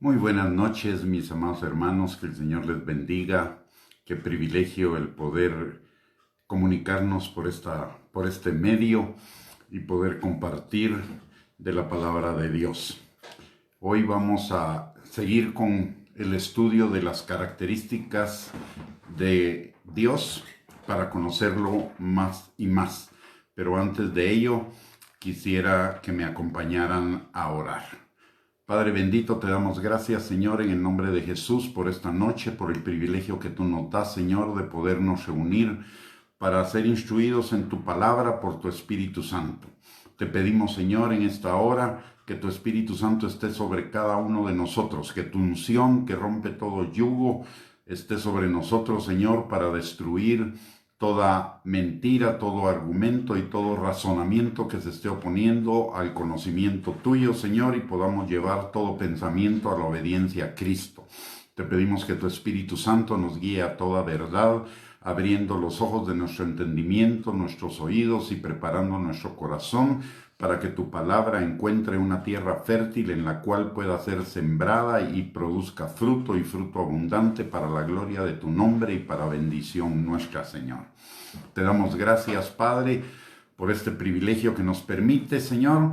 Muy buenas noches, mis amados hermanos, que el Señor les bendiga. Qué privilegio el poder comunicarnos por este medio y poder compartir de la palabra de Dios. Hoy vamos a seguir con el estudio de las características de Dios para conocerlo más y más. Pero antes de ello, quisiera que me acompañaran a orar. Padre bendito, te damos gracias, Señor, en el nombre de Jesús, por esta noche, por el privilegio que tú nos das, Señor, de podernos reunir para ser instruidos en tu palabra por tu Espíritu Santo. Te pedimos, Señor, en esta hora, que tu Espíritu Santo esté sobre cada uno de nosotros, que tu unción que rompe todo yugo esté sobre nosotros, Señor, para destruir toda mentira, todo argumento y todo razonamiento que se esté oponiendo al conocimiento tuyo, Señor, y podamos llevar todo pensamiento a la obediencia a Cristo. Te pedimos que tu Espíritu Santo nos guíe a toda verdad, abriendo los ojos de nuestro entendimiento, nuestros oídos y preparando nuestro corazón para que tu palabra encuentre una tierra fértil en la cual pueda ser sembrada y produzca fruto y fruto abundante para la gloria de tu nombre y para bendición nuestra, Señor. Te damos gracias, Padre, por este privilegio que nos permite, Señor,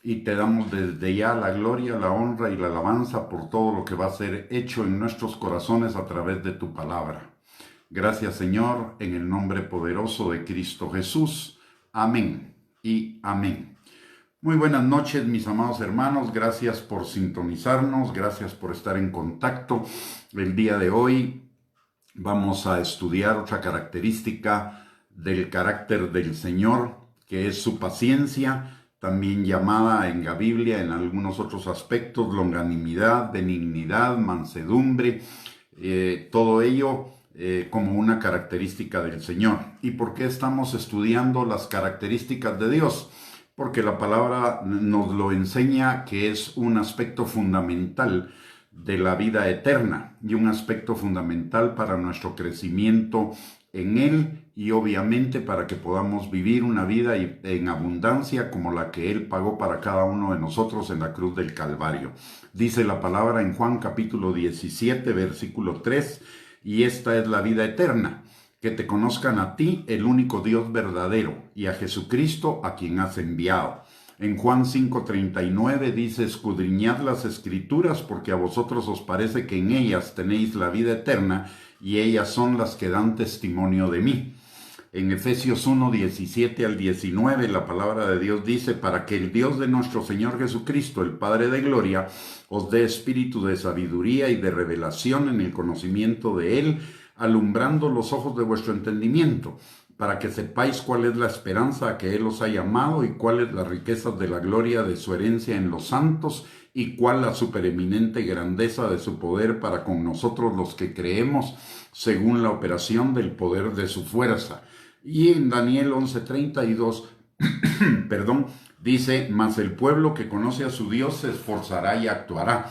y te damos desde ya la gloria, la honra y la alabanza por todo lo que va a ser hecho en nuestros corazones a través de tu palabra. Gracias, Señor, en el nombre poderoso de Cristo Jesús. Amén y amén. Muy buenas noches, mis amados hermanos. Gracias por sintonizarnos, gracias por estar en contacto. El día de hoy vamos a estudiar otra característica del carácter del Señor, que es su paciencia, también llamada en la Biblia en algunos otros aspectos longanimidad, benignidad, mansedumbre, todo ello como una característica del Señor. ¿Y por qué estamos estudiando las características de Dios? Porque la palabra nos lo enseña, que es un aspecto fundamental de la vida eterna y un aspecto fundamental para nuestro crecimiento en Él y obviamente para que podamos vivir una vida en abundancia como la que Él pagó para cada uno de nosotros en la cruz del Calvario. Dice la palabra en Juan capítulo 17, versículo 3, y esta es la vida eterna, que te conozcan a ti, el único Dios verdadero, y a Jesucristo, a quien has enviado. En Juan 5:39 dice: escudriñad las Escrituras, porque a vosotros os parece que en ellas tenéis la vida eterna, y ellas son las que dan testimonio de mí. En Efesios 1:17 al 19, la palabra de Dios dice: para que el Dios de nuestro Señor Jesucristo, el Padre de gloria, os dé espíritu de sabiduría y de revelación en el conocimiento de Él, alumbrando los ojos de vuestro entendimiento, para que sepáis cuál es la esperanza a que Él os ha llamado y cuáles las riquezas de la gloria de su herencia en los santos y cuál la supereminente grandeza de su poder para con nosotros los que creemos, según la operación del poder de su fuerza. Y en Daniel 11:32, dice: mas el pueblo que conoce a su Dios se esforzará y actuará.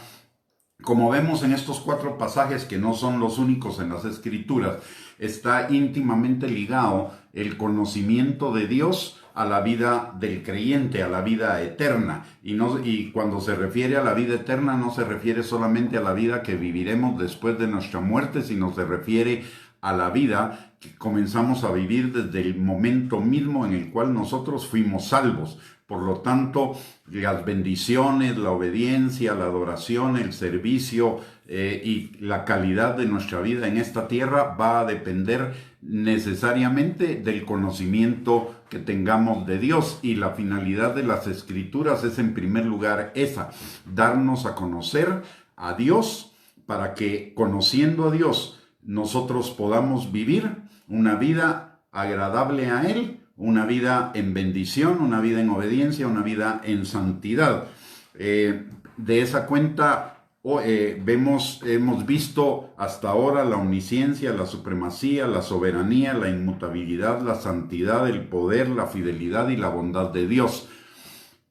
Como vemos en estos 4 pasajes, que no son los únicos en las Escrituras, está íntimamente ligado el conocimiento de Dios a la vida del creyente, a la vida eterna. Y cuando se refiere a la vida eterna, no se refiere solamente a la vida que viviremos después de nuestra muerte, sino se refiere a la vida que comenzamos a vivir desde el momento mismo en el cual nosotros fuimos salvos. Por lo tanto, las bendiciones, la obediencia, la adoración, el servicio y la calidad de nuestra vida en esta tierra va a depender necesariamente del conocimiento que tengamos de Dios. Y la finalidad de las Escrituras es, en primer lugar, esa: darnos a conocer a Dios, para que, conociendo a Dios, nosotros podamos vivir una vida agradable a Él, una vida en bendición, una vida en obediencia, una vida en santidad. De esa cuenta hemos visto hasta ahora la omnisciencia, la supremacía, la soberanía, la inmutabilidad, la santidad, el poder, la fidelidad y la bondad de Dios.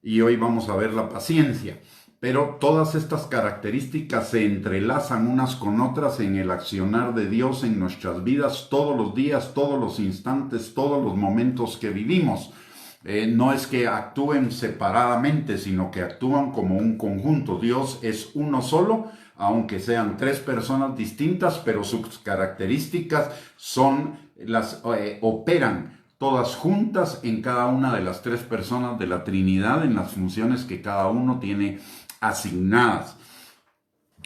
Y hoy vamos a ver la paciencia. Pero todas estas características se entrelazan unas con otras en el accionar de Dios en nuestras vidas todos los días, todos los instantes, todos los momentos que vivimos. No es que actúen separadamente, sino que actúan como un conjunto. Dios es uno solo, aunque sean tres personas distintas, pero sus características operan todas juntas en cada una de las tres personas de la Trinidad, en las funciones que cada uno tiene asignadas.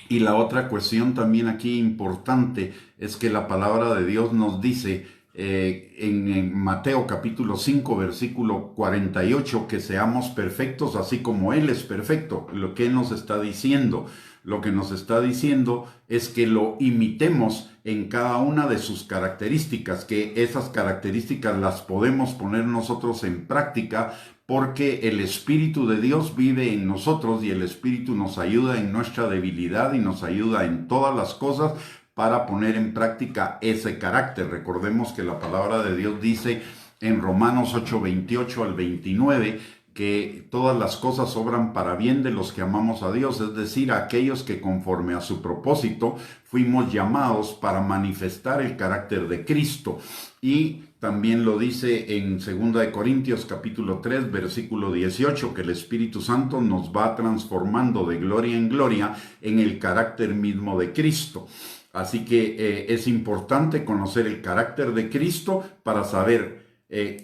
Y la otra cuestión también aquí importante es que la palabra de Dios nos dice en Mateo capítulo 5 versículo 48 que seamos perfectos así como Él es perfecto. Lo que nos está diciendo, lo que nos está diciendo es que lo imitemos en cada una de sus características, que esas características las podemos poner nosotros en práctica porque el Espíritu de Dios vive en nosotros y el Espíritu nos ayuda en nuestra debilidad y nos ayuda en todas las cosas para poner en práctica ese carácter. Recordemos que la palabra de Dios dice en Romanos 8, 28 al 29, que todas las cosas obran para bien de los que amamos a Dios, es decir, a aquellos que conforme a su propósito fuimos llamados para manifestar el carácter de Cristo. Y también lo dice en 2 Corintios capítulo 3 versículo 18, que el Espíritu Santo nos va transformando de gloria en gloria en el carácter mismo de Cristo. Así que es importante conocer el carácter de Cristo para saber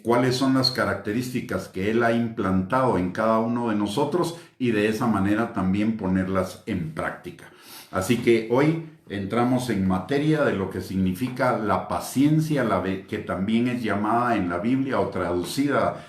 cuáles son las características que Él ha implantado en cada uno de nosotros y de esa manera también ponerlas en práctica. Así que hoy entramos en materia de lo que significa la paciencia, que también es llamada en la Biblia o traducida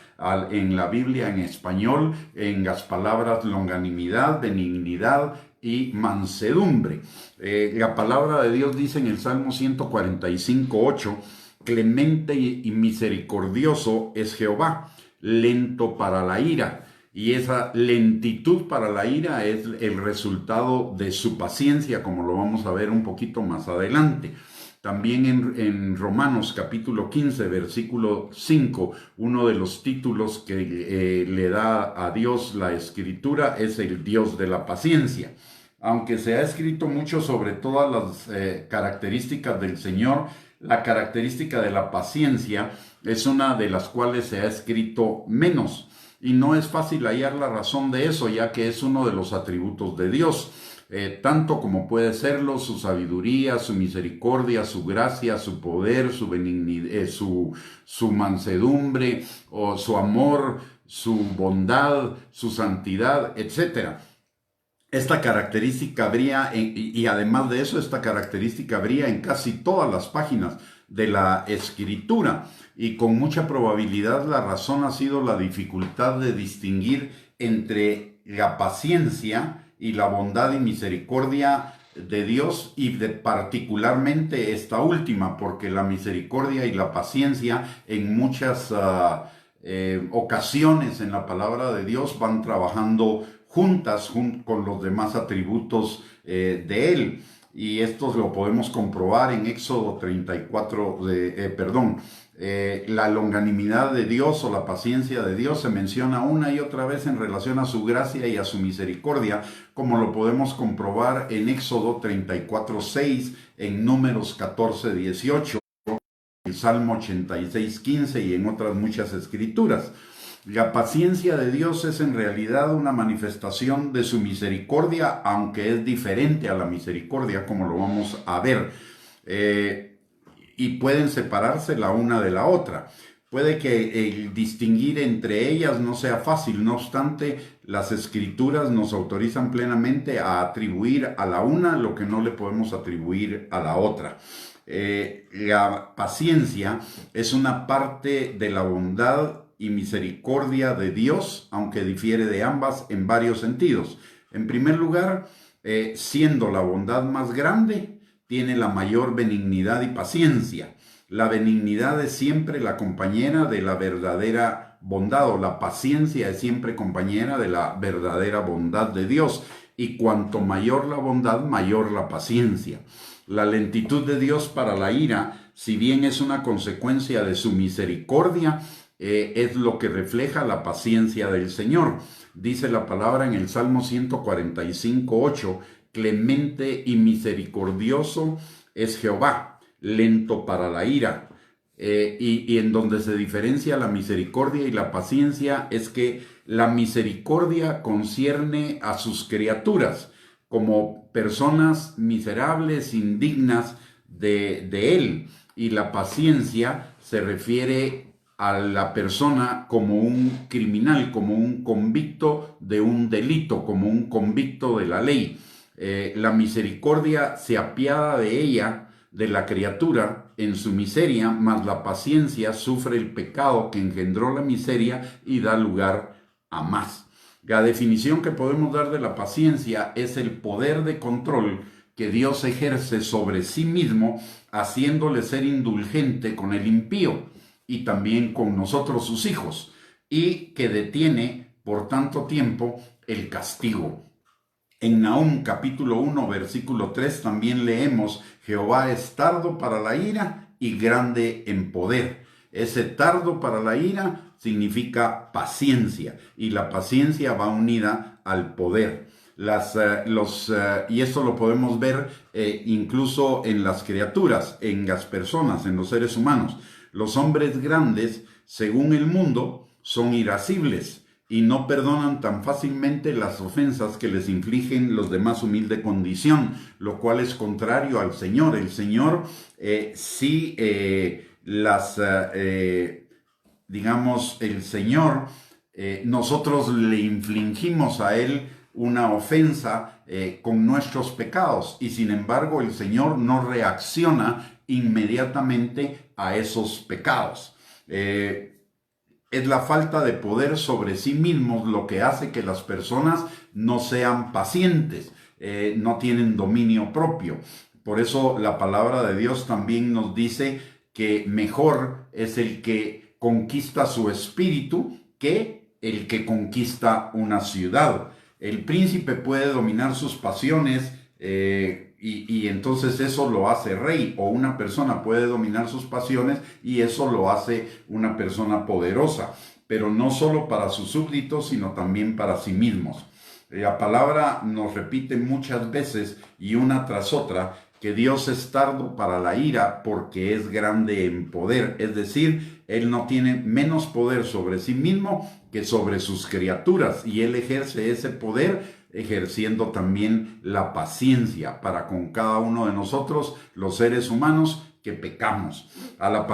en la Biblia en español en las palabras longanimidad, benignidad y mansedumbre. La palabra de Dios dice en el Salmo 145:8, clemente y misericordioso es Jehová, lento para la ira. Y esa lentitud para la ira es el resultado de su paciencia, como lo vamos a ver un poquito más adelante. También en Romanos capítulo 15, versículo 5, uno de los títulos que le da a Dios la Escritura es el Dios de la paciencia. Aunque se ha escrito mucho sobre todas las características del Señor, la característica de la paciencia es una de las cuales se ha escrito menos. Y no es fácil hallar la razón de eso, ya que es uno de los atributos de Dios. Tanto como puede serlo su sabiduría, su misericordia, su gracia, su poder, su benignidad, su mansedumbre, o su amor, su bondad, su santidad, etc. Esta característica habría, y además de eso, esta característica habría en casi todas las páginas de la Escritura. Y con mucha probabilidad la razón ha sido la dificultad de distinguir entre la paciencia y la bondad y misericordia de Dios, y particularmente esta última, porque la misericordia y la paciencia en muchas ocasiones en la palabra de Dios van trabajando juntas con los demás atributos de Él. Y esto lo podemos comprobar en Éxodo 34, la longanimidad de Dios o la paciencia de Dios se menciona una y otra vez en relación a su gracia y a su misericordia, como lo podemos comprobar en Éxodo 34, 6, en Números 14, 18, en Salmo 86, 15 y en otras muchas escrituras. La paciencia de Dios es en realidad una manifestación de su misericordia, aunque es diferente a la misericordia, como lo vamos a ver. Y pueden separarse la una de la otra. Puede que el distinguir entre ellas no sea fácil, no obstante, las escrituras nos autorizan plenamente a atribuir a la una lo que no le podemos atribuir a la otra. La paciencia es una parte de la bondad y misericordia de Dios, aunque difiere de ambas en varios sentidos. En primer lugar, siendo la bondad más grande, tiene la mayor benignidad y paciencia. La benignidad es siempre la compañera de la verdadera bondad, o la paciencia es siempre compañera de la verdadera bondad de Dios. Y cuanto mayor la bondad, mayor la paciencia. La lentitud de Dios para la ira, si bien es una consecuencia de su misericordia, es lo que refleja la paciencia del Señor. Dice la palabra en el Salmo 145, 8, clemente y misericordioso es Jehová, lento para la ira, y en donde se diferencia la misericordia y la paciencia es que la misericordia concierne a sus criaturas como personas miserables, indignas de Él, y la paciencia se refiere a la persona como un criminal, como un convicto de un delito, como un convicto de la ley. La misericordia se apiada de ella, de la criatura, en su miseria, mas la paciencia sufre el pecado que engendró la miseria y da lugar a más. La definición que podemos dar de la paciencia es el poder de control que Dios ejerce sobre sí mismo, haciéndole ser indulgente con el impío y también con nosotros sus hijos, y que detiene por tanto tiempo el castigo. En Nahum capítulo 1 versículo 3 también leemos: Jehová es tardo para la ira y grande en poder. Ese tardo para la ira significa paciencia, y la paciencia va unida al poder. Y esto lo podemos ver incluso en las criaturas, en las personas, en los seres humanos. Los hombres grandes, según el mundo, son irascibles y no perdonan tan fácilmente las ofensas que les infligen los de más humilde condición, lo cual es contrario al Señor. El Señor el Señor, nosotros le infligimos a Él una ofensa con nuestros pecados, y sin embargo el Señor no reacciona inmediatamente a esos pecados. Es la falta de poder sobre sí mismos lo que hace que las personas no sean pacientes, no tienen dominio propio. Por eso la palabra de Dios también nos dice que mejor es el que conquista su espíritu que el que conquista una ciudad. El príncipe puede dominar sus pasiones y entonces eso lo hace rey, o una persona puede dominar sus pasiones y eso lo hace una persona poderosa, pero no solo para sus súbditos, sino también para sí mismos. La palabra nos repite muchas veces y una tras otra que Dios es tardo para la ira porque es grande en poder, es decir, Él no tiene menos poder sobre sí mismo que sobre sus criaturas, y Él ejerce ese poder ejerciendo también la paciencia para con cada uno de nosotros, los seres humanos que pecamos. La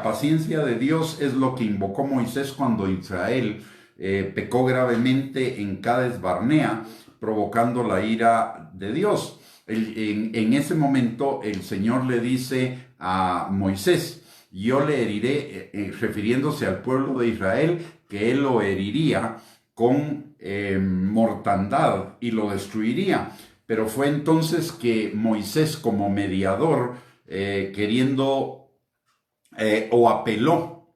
paciencia de Dios es lo que invocó Moisés cuando Israel pecó gravemente en Cades Barnea, provocando la ira de Dios. En ese momento el Señor le dice a Moisés: yo le heriré, refiriéndose al pueblo de Israel, que él lo heriría con mortandad y lo destruiría. Pero fue entonces que Moisés, como mediador, apeló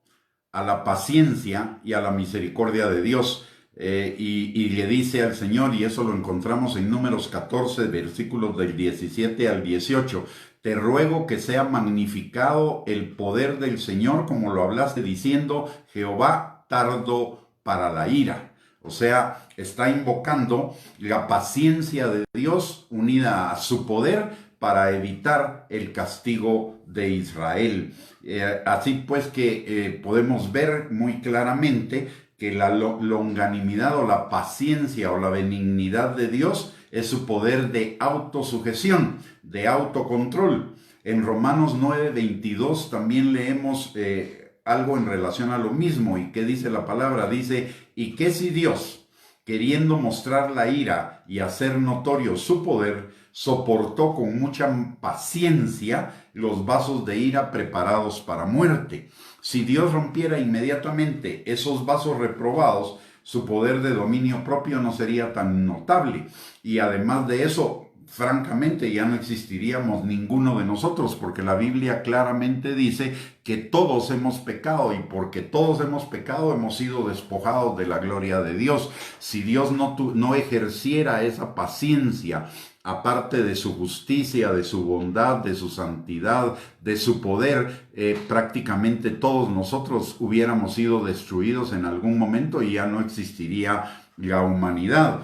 a la paciencia y a la misericordia de Dios, y le dice al Señor, y eso lo encontramos en Números 14, versículos del 17 al 18: te ruego que sea magnificado el poder del Señor, como lo hablaste, diciendo: Jehová tardo para la ira. O sea, está invocando la paciencia de Dios unida a su poder para evitar el castigo de Israel. Así pues que podemos ver muy claramente que la longanimidad o la paciencia o la benignidad de Dios es su poder de autosujeción, de autocontrol. En Romanos 9:22 también leemos algo en relación a lo mismo. ¿Y qué dice la palabra? Dice: ¿y qué si Dios, queriendo mostrar la ira y hacer notorio su poder, soportó con mucha paciencia los vasos de ira preparados para muerte? Si Dios rompiera inmediatamente esos vasos reprobados, su poder de dominio propio no sería tan notable. Y además de eso, francamente, ya no existiríamos ninguno de nosotros, porque la Biblia claramente dice que todos hemos pecado, y porque todos hemos pecado hemos sido despojados de la gloria de Dios. Si Dios no ejerciera esa paciencia, aparte de su justicia, de su bondad, de su santidad, de su poder, prácticamente todos nosotros hubiéramos sido destruidos en algún momento y ya no existiría la humanidad.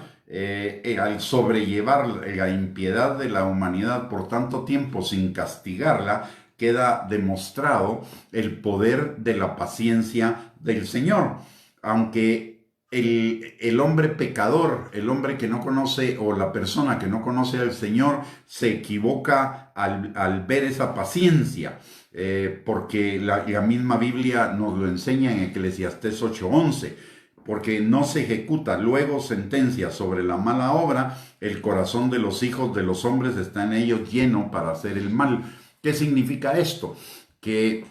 Al sobrellevar la impiedad de la humanidad por tanto tiempo sin castigarla, queda demostrado el poder de la paciencia del Señor. Aunque el hombre pecador, el hombre que no conoce, o la persona que no conoce al Señor, se equivoca al ver esa paciencia, porque la misma Biblia nos lo enseña en Eclesiastés 8:11. Porque no se ejecuta luego sentencia sobre la mala obra, el corazón de los hijos de los hombres está en ellos lleno para hacer el mal. ¿Qué significa esto? Que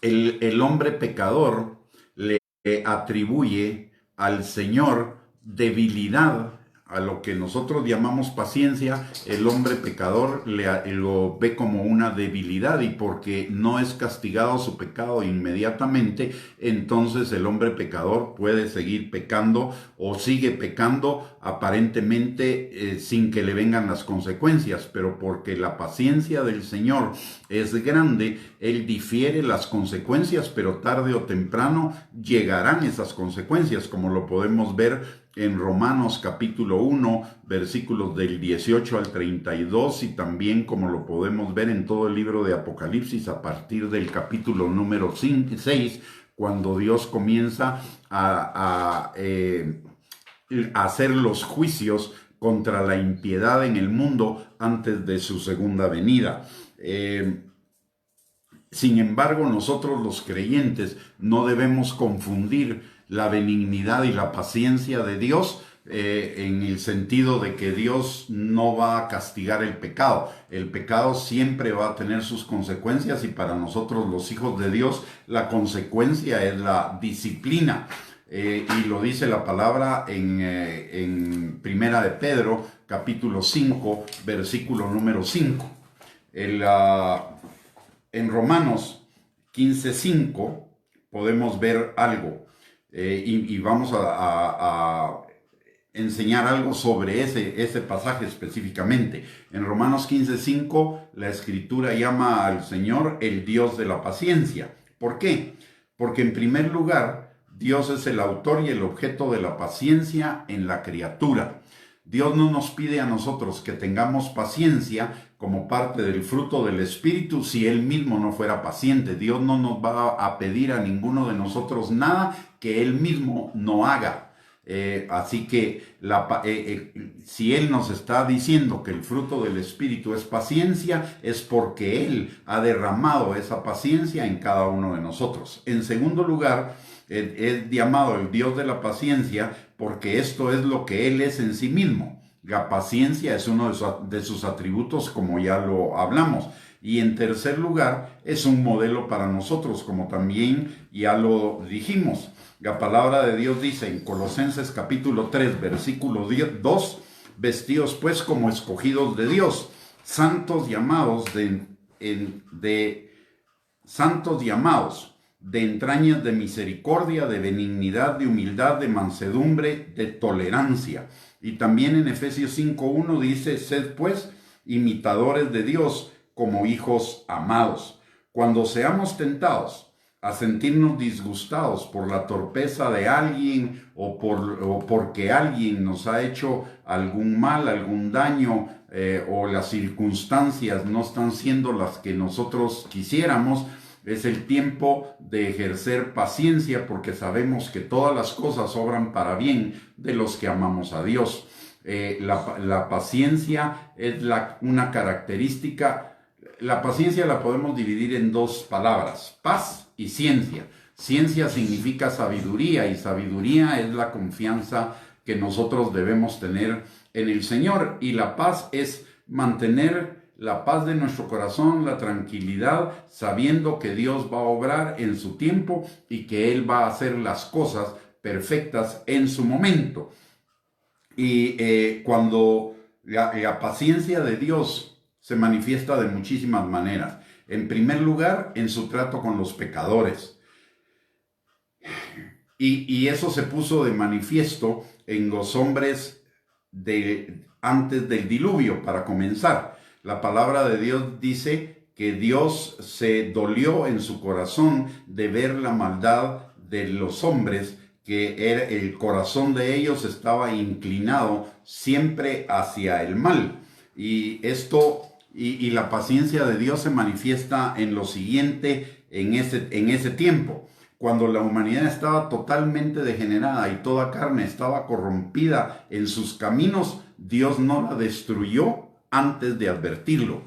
el hombre pecador le atribuye al Señor debilidad. A lo que nosotros llamamos paciencia, el hombre pecador lo ve como una debilidad, y porque no es castigado su pecado inmediatamente, entonces el hombre pecador puede seguir pecando o sigue pecando aparentemente sin que le vengan las consecuencias. Pero porque la paciencia del Señor es grande, Él difiere las consecuencias, pero tarde o temprano llegarán esas consecuencias, como lo podemos ver en Romanos capítulo 1, versículos del 18 al 32, y también como lo podemos ver en todo el libro de Apocalipsis a partir del capítulo número 6, cuando Dios comienza a hacer los juicios contra la impiedad en el mundo antes de su segunda venida. Sin embargo, nosotros los creyentes no debemos confundir la benignidad y la paciencia de Dios en el sentido de que Dios no va a castigar el pecado. El pecado siempre va a tener sus consecuencias, y para nosotros los hijos de Dios la consecuencia es la disciplina. Y lo dice la palabra en Primera de Pedro, capítulo 5, versículo número 5. En Romanos 15:5 podemos ver algo, y vamos a enseñar algo sobre ese pasaje específicamente. En Romanos 15:5 la Escritura llama al Señor el Dios de la paciencia. ¿Por qué? Porque en primer lugar, Dios es el autor y el objeto de la paciencia en la criatura. Dios no nos pide a nosotros que tengamos paciencia como parte del fruto del Espíritu si Él mismo no fuera paciente. Dios no nos va a pedir a ninguno de nosotros nada que Él mismo no haga. Así que si Él nos está diciendo que el fruto del Espíritu es paciencia, es porque Él ha derramado esa paciencia en cada uno de nosotros. En segundo lugar, es llamado el Dios de la paciencia porque esto es lo que Él es en sí mismo. La paciencia es uno de sus atributos, como ya lo hablamos. Y en tercer lugar, es un modelo para nosotros, como también ya lo dijimos. La palabra de Dios dice en Colosenses capítulo 3, versículo 2, vestidos pues como escogidos de Dios, santos llamados santos llamados de entrañas de misericordia, de benignidad, de humildad, de mansedumbre, de tolerancia. Y también en Efesios 5:1 dice, sed pues imitadores de Dios como hijos amados. Cuando seamos tentados a sentirnos disgustados por la torpeza de alguien o porque alguien nos ha hecho algún mal, algún daño, o las circunstancias no están siendo las que nosotros quisiéramos, es el tiempo de ejercer paciencia, porque sabemos que todas las cosas obran para bien de los que amamos a Dios. La paciencia es una característica. La paciencia la podemos dividir en dos palabras, paz y ciencia. Ciencia significa sabiduría, y sabiduría es la confianza que nosotros debemos tener en el Señor. Y la paz es mantener la paz de nuestro corazón, la tranquilidad, sabiendo que Dios va a obrar en su tiempo y que Él va a hacer las cosas perfectas en su momento. Y cuando la paciencia de Dios se manifiesta de muchísimas maneras. En primer lugar, en su trato con los pecadores. Y eso se puso de manifiesto en los hombres antes del diluvio, para comenzar. La palabra de Dios dice que Dios se dolió en su corazón de ver la maldad de los hombres, que el corazón de ellos estaba inclinado siempre hacia el mal. Y esto Y la paciencia de Dios se manifiesta en lo siguiente, en ese tiempo. Cuando la humanidad estaba totalmente degenerada y toda carne estaba corrompida en sus caminos, Dios no la destruyó antes de advertirlo.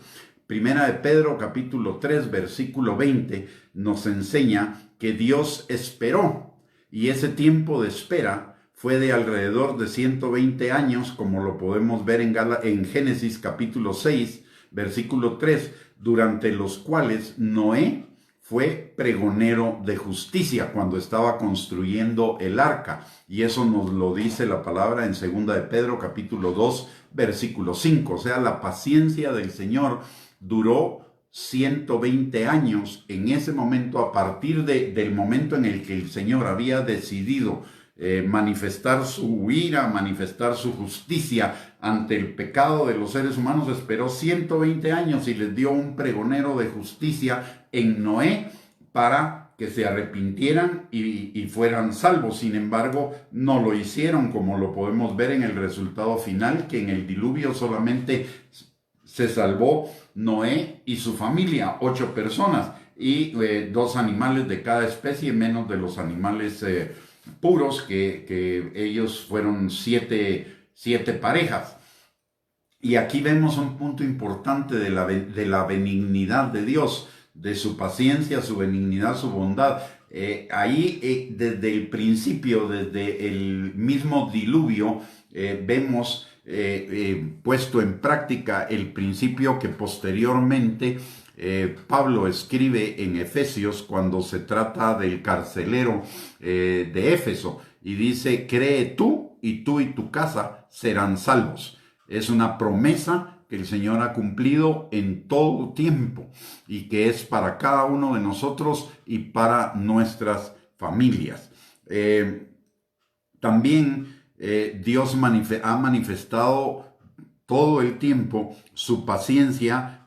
Primera de Pedro, capítulo 3, versículo 20, nos enseña que Dios esperó, y ese tiempo de espera fue de alrededor de 120 años, como lo podemos ver en Génesis capítulo 6, versículo 3, durante los cuales Noé fue pregonero de justicia cuando estaba construyendo el arca. Y eso nos lo dice la palabra en 2 de Pedro capítulo 2, versículo 5. O sea, la paciencia del Señor duró 120 años en ese momento, a partir del momento en el que el Señor había decidido manifestar su ira, manifestar su justicia ante el pecado de los seres humanos. Esperó 120 años y les dio un pregonero de justicia en Noé para que se arrepintieran y fueran salvos. Sin embargo, no lo hicieron, como lo podemos ver en el resultado final, que en el diluvio solamente se salvó Noé y su familia, 8 personas, y 2 animales de cada especie, menos de los animales puros, que ellos fueron 7 parejas. Y aquí vemos un punto importante de la benignidad de Dios, de su paciencia, su benignidad, su bondad. Desde el principio, desde el mismo diluvio, vemos puesto en práctica el principio que posteriormente Pablo escribe en Efesios cuando se trata del carcelero de Éfeso, y dice: cree tú y tu casa serán salvos. Es una promesa que el Señor ha cumplido en todo tiempo y que es para cada uno de nosotros y para nuestras familias. También Dios ha manifestado todo el tiempo su paciencia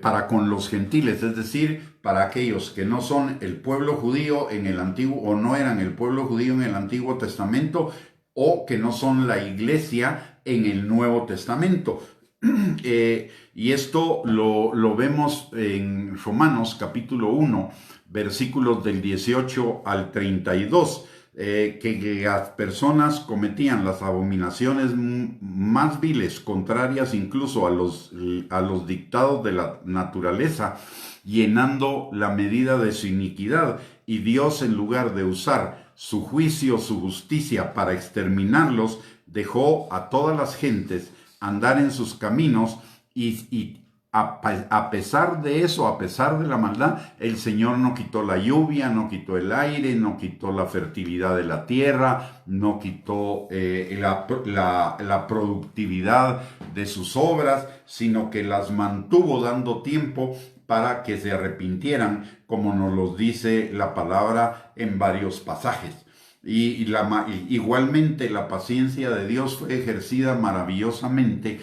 para con los gentiles, es decir, para aquellos que no son el pueblo judío en el antiguo, o no eran el pueblo judío en el Antiguo Testamento, o que no son la iglesia en el Nuevo Testamento. Y esto lo vemos en Romanos capítulo 1, versículos del 18 al 32. Que las personas cometían las abominaciones más viles, contrarias incluso a los dictados de la naturaleza, llenando la medida de su iniquidad. Y Dios, en lugar de usar su juicio, su justicia para exterminarlos, dejó a todas las gentes andar en sus caminos, y a pesar de eso, a pesar de la maldad, el Señor no quitó la lluvia, no quitó el aire, no quitó la fertilidad de la tierra, no quitó la productividad de sus obras, sino que las mantuvo dando tiempo para que se arrepintieran, como nos lo dice la palabra en varios pasajes. Igualmente la paciencia de Dios fue ejercida maravillosamente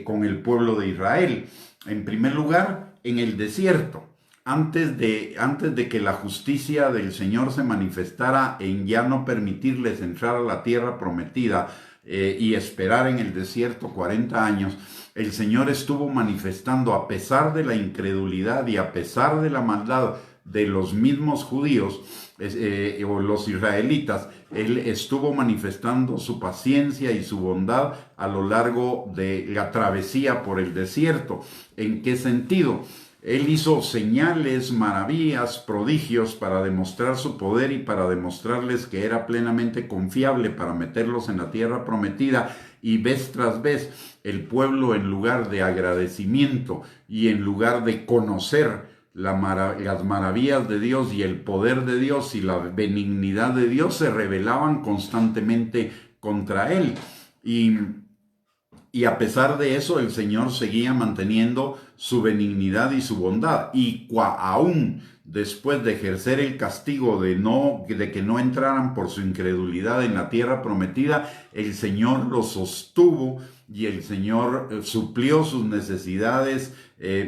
con el pueblo de Israel. En primer lugar, en el desierto. Antes de que la justicia del Señor se manifestara en ya no permitirles entrar a la tierra prometida y esperar en el desierto 40 años, el Señor estuvo manifestando, a pesar de la incredulidad y a pesar de la maldad de los mismos judíos o los israelitas, Él estuvo manifestando su paciencia y su bondad a lo largo de la travesía por el desierto. ¿En qué sentido? Él hizo señales, maravillas, prodigios para demostrar su poder y para demostrarles que era plenamente confiable para meterlos en la tierra prometida. Y vez tras vez el pueblo, en lugar de agradecimiento y en lugar de conocer las maravillas de Dios y el poder de Dios y la benignidad de Dios, se rebelaban constantemente contra Él. Y a pesar de eso, el Señor seguía manteniendo su benignidad y su bondad. Y aún después de ejercer el castigo de que no entraran por su incredulidad en la tierra prometida, el Señor los sostuvo y el Señor suplió sus necesidades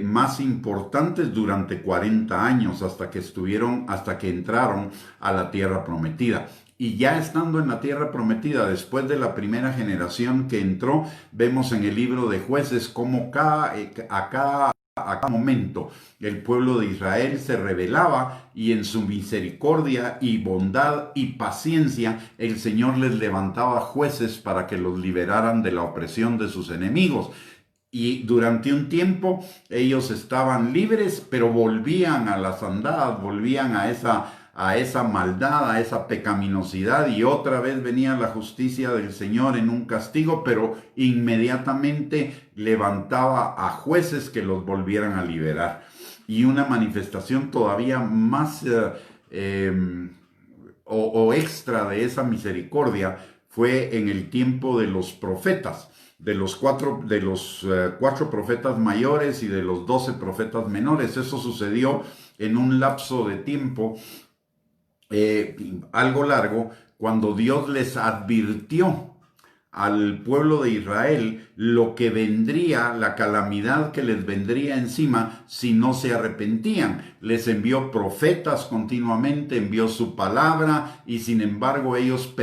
más importantes durante 40 años hasta que entraron a la tierra prometida. Y ya estando en la tierra prometida, después de la primera generación que entró, vemos en el libro de Jueces cómo a cada momento el pueblo de Israel se rebelaba, y en su misericordia y bondad y paciencia el Señor les levantaba jueces para que los liberaran de la opresión de sus enemigos. Y durante un tiempo ellos estaban libres, pero volvían a las andadas, volvían a esa maldad, a esa pecaminosidad, y otra vez venía la justicia del Señor en un castigo, pero inmediatamente levantaba a jueces que los volvieran a liberar. Y una manifestación todavía más extra de esa misericordia fue en el tiempo de los profetas, de los cuatro profetas mayores y de los 12 profetas menores. Eso sucedió en un lapso de tiempo algo largo, cuando Dios les advirtió al pueblo de Israel lo que vendría, la calamidad que les vendría encima si no se arrepentían. Les envió profetas continuamente, envió su palabra, y sin embargo ellos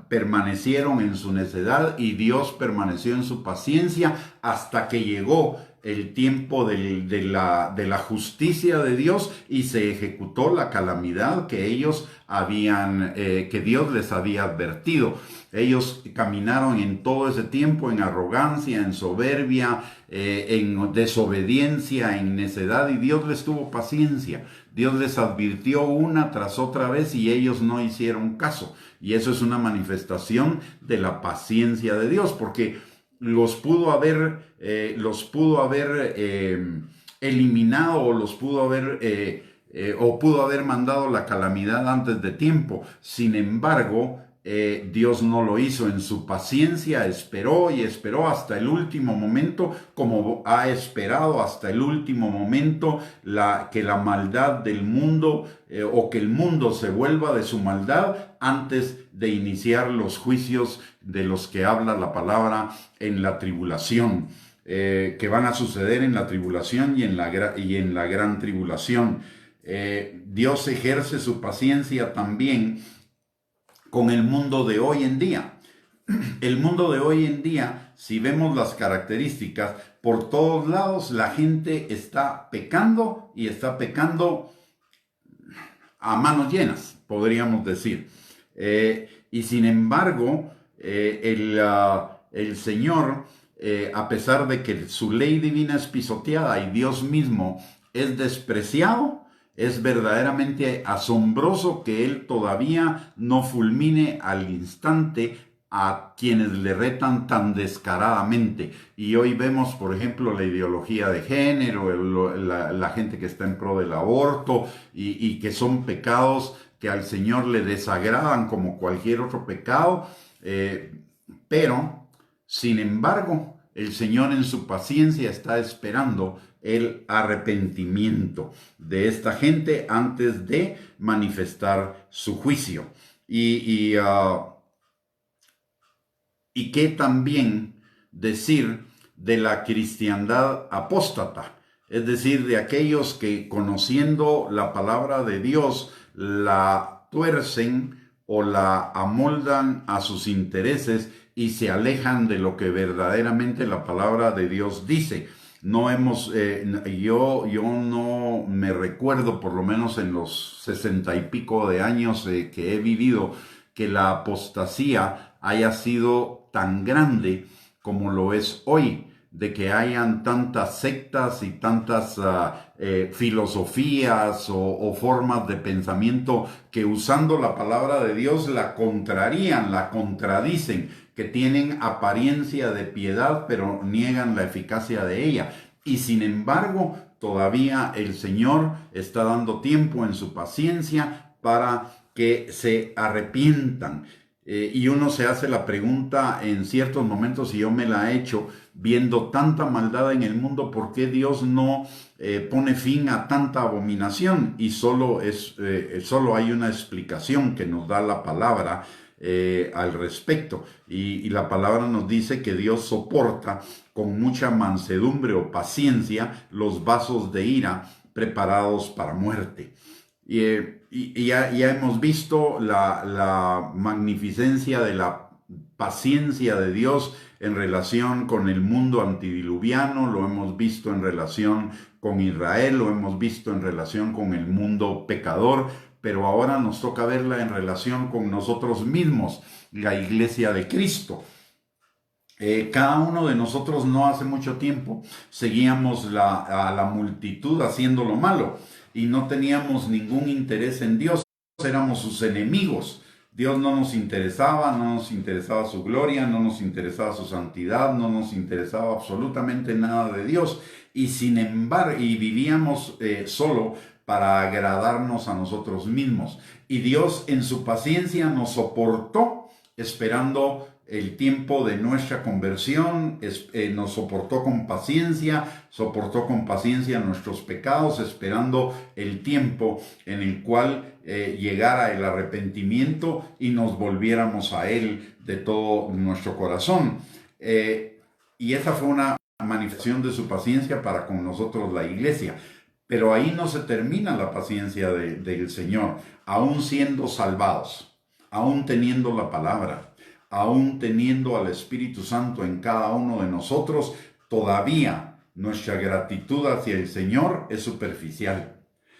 permanecieron en su necedad, y Dios permaneció en su paciencia hasta que llegó el tiempo de la justicia de Dios, y se ejecutó la calamidad que ellos que Dios les había advertido. Ellos caminaron en todo ese tiempo en arrogancia, en soberbia, en desobediencia, en necedad, y Dios les tuvo paciencia. Dios les advirtió una tras otra vez y ellos no hicieron caso. Y eso es una manifestación de la paciencia de Dios, porque los pudo haber eliminado, o pudo haber mandado la calamidad antes de tiempo. Sin embargo, Dios no lo hizo. En su paciencia esperó y esperó hasta el último momento, como ha esperado hasta el último momento que la maldad del mundo o que el mundo se vuelva de su maldad antes de iniciar los juicios de los que habla la palabra en la tribulación, que van a suceder en la tribulación y en la gran tribulación. Dios ejerce su paciencia también con el mundo de hoy en día. El mundo de hoy en día, si vemos las características, por todos lados la gente está pecando, y está pecando a manos llenas, podríamos decir. Y sin embargo, el Señor, a pesar de que su ley divina es pisoteada y Dios mismo es despreciado, es verdaderamente asombroso que Él todavía no fulmine al instante a quienes le retan tan descaradamente. Y hoy vemos, por ejemplo, la ideología de género, la gente que está en pro del aborto, y que son pecados que al Señor le desagradan como cualquier otro pecado, pero, sin embargo, el Señor en su paciencia está esperando el arrepentimiento de esta gente antes de manifestar su juicio. Y qué también decir de la cristiandad apóstata, es decir, de aquellos que, conociendo la palabra de Dios, la tuercen o la amoldan a sus intereses y se alejan de lo que verdaderamente la palabra de Dios dice. No hemos, yo no me recuerdo, por lo menos en los 60 y pico de años que he vivido, que la apostasía haya sido tan grande como lo es hoy, de que hayan tantas sectas y tantas filosofías o formas de pensamiento que, usando la palabra de Dios, la contrarían, la contradicen, que tienen apariencia de piedad pero niegan la eficacia de ella. Y sin embargo, todavía el Señor está dando tiempo en su paciencia para que se arrepientan. Y uno se hace la pregunta en ciertos momentos, y yo me la he hecho, viendo tanta maldad en el mundo, ¿por qué Dios no pone fin a tanta abominación? Y solo hay una explicación que nos da la palabra al respecto. Y la palabra nos dice que Dios soporta con mucha mansedumbre o paciencia los vasos de ira preparados para muerte. Ya hemos visto la magnificencia de la paciencia de Dios en relación con el mundo antidiluviano, lo hemos visto en relación con Israel, lo hemos visto en relación con el mundo pecador, pero ahora nos toca verla en relación con nosotros mismos, la iglesia de Cristo. Cada uno de nosotros no hace mucho tiempo seguíamos a la multitud haciendo lo malo y no teníamos ningún interés en Dios, éramos sus enemigos. Dios no nos interesaba su gloria, no nos interesaba su santidad, no nos interesaba absolutamente nada de Dios y sin embargo, vivíamos solo para agradarnos a nosotros mismos. Y Dios en su paciencia nos soportó esperando el tiempo de nuestra conversión, nos soportó con paciencia nuestros pecados, esperando el tiempo en el cual llegara el arrepentimiento y nos volviéramos a Él de todo nuestro corazón. Y esa fue una manifestación de su paciencia para con nosotros, la iglesia. Pero ahí no se termina la paciencia del Señor, aún siendo salvados, aún teniendo la palabra, aún teniendo al Espíritu Santo en cada uno de nosotros, todavía nuestra gratitud hacia el Señor es superficial.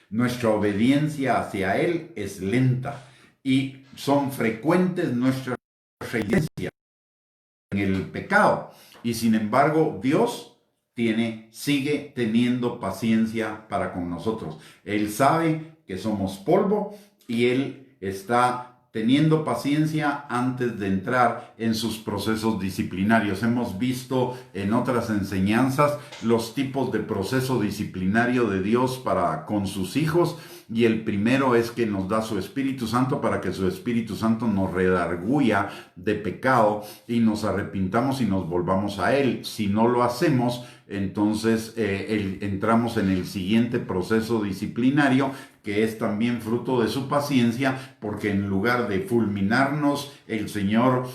Nuestra obediencia hacia Él es lenta y son frecuentes nuestras reincidencias en el pecado. Y sin embargo, Dios sigue teniendo paciencia para con nosotros. Él sabe que somos polvo y Él está teniendo paciencia antes de entrar en sus procesos disciplinarios. Hemos visto en otras enseñanzas los tipos de proceso disciplinario de Dios para con sus hijos, y el primero es que nos da su Espíritu Santo para que su Espíritu Santo nos redarguya de pecado y nos arrepintamos y nos volvamos a Él. Si no lo hacemos, entonces entramos en el siguiente proceso disciplinario, que es también fruto de su paciencia, porque en lugar de fulminarnos, el Señor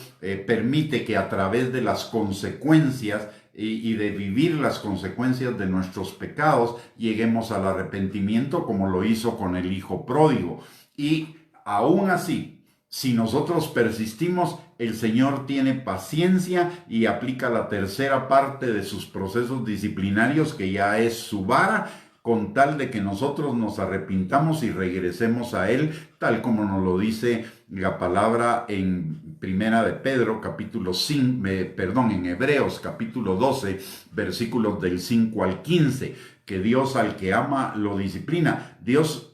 permite que a través de las consecuencias y de vivir las consecuencias de nuestros pecados, lleguemos al arrepentimiento, como lo hizo con el hijo pródigo. Y aún así, si nosotros persistimos, el Señor tiene paciencia y aplica la tercera parte de sus procesos disciplinarios, que ya es su vara, con tal de que nosotros nos arrepintamos y regresemos a Él, tal como nos lo dice la palabra en Primera de Pedro, en Hebreos capítulo 12, versículos del 5 al 15, que Dios al que ama lo disciplina. Dios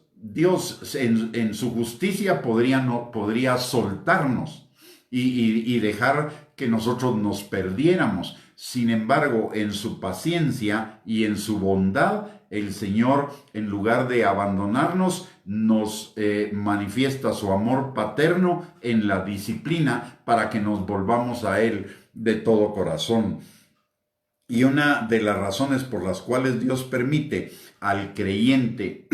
en su justicia podría soltarnos y dejar que nosotros nos perdiéramos. Sin embargo, en su paciencia y en su bondad, el Señor, en lugar de abandonarnos, nos manifiesta su amor paterno en la disciplina para que nos volvamos a Él de todo corazón. Y una de las razones por las cuales Dios permite al creyente